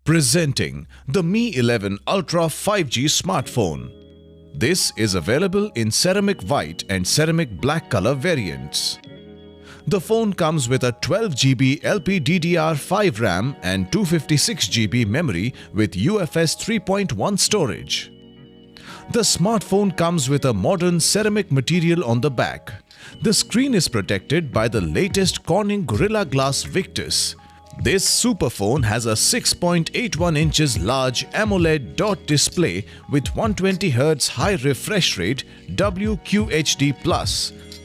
Presenting the Mi 11 Ultra 5G smartphone. This is available in ceramic white and ceramic black color variants. The phone comes with a 12GB LPDDR5 RAM and 256GB memory with UFS 3.1 storage. The smartphone comes with a modern ceramic material on the back. The screen is protected by the latest Corning Gorilla Glass Victus. This superphone has a 6.81 inches large AMOLED dot display with 120Hz high refresh rate WQHD+,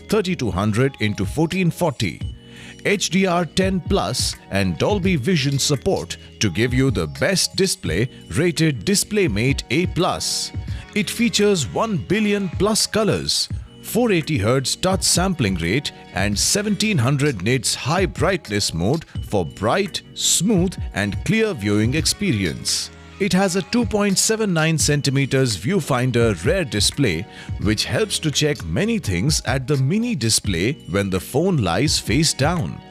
3200x1440, HDR10+ and Dolby Vision support to give you the best display rated DisplayMate A+. It features 1 billion plus colors, 480Hz touch sampling rate and 1700 nits high brightness mode for bright, smooth and clear viewing experience. It has a 2.79 cm viewfinder rear display which helps to check many things at the mini display when the phone lies face down.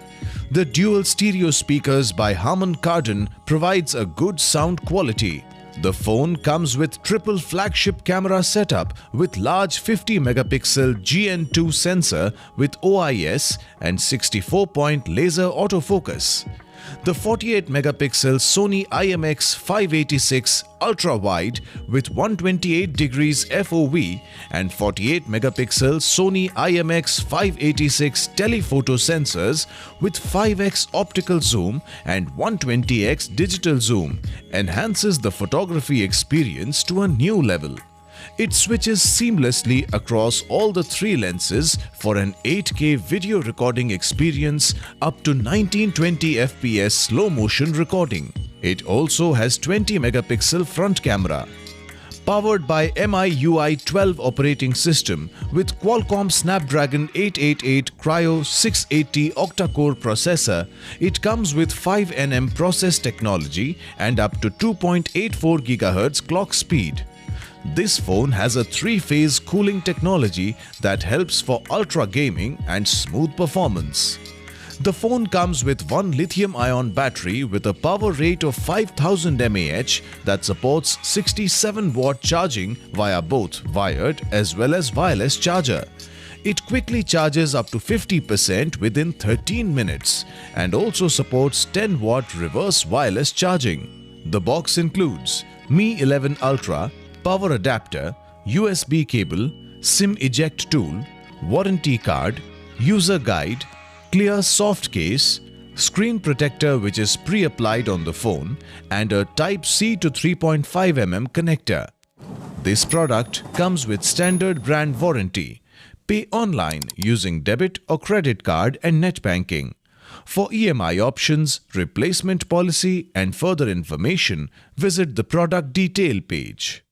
The dual stereo speakers by Harman Kardon provides a good sound quality. The phone comes with triple flagship camera setup with large 50-megapixel GN2 sensor with OIS and 64-point laser autofocus. The 48-megapixel Sony IMX586 ultra-wide with 128 degrees FOV and 48-megapixel Sony IMX586 telephoto sensors with 5x optical zoom and 120x digital zoom enhances the photography experience to a new level. It switches seamlessly across all the three lenses for an 8K video recording experience up to 1920 fps slow motion recording. It also has 20-megapixel front camera. Powered by MIUI 12 operating system with Qualcomm Snapdragon 888 Cryo 680 octa-core processor, it comes with 5nm process technology and up to 2.84 GHz clock speed. This phone has a 3-phase cooling technology that helps for ultra gaming and smooth performance. The phone comes with one lithium-ion battery with a power rate of 5000 mAh that supports 67-watt charging via both wired as well as wireless charger. It quickly charges up to 50% within 13 minutes and also supports 10-watt reverse wireless charging. The box includes Mi 11 Ultra, power adapter, USB cable, SIM eject tool, warranty card, user guide, clear soft case, screen protector which is pre-applied on the phone and a Type-C to 3.5mm connector. This product comes with standard brand warranty. Pay online using debit or credit card and net banking. For EMI options, replacement policy and further information, visit the product detail page.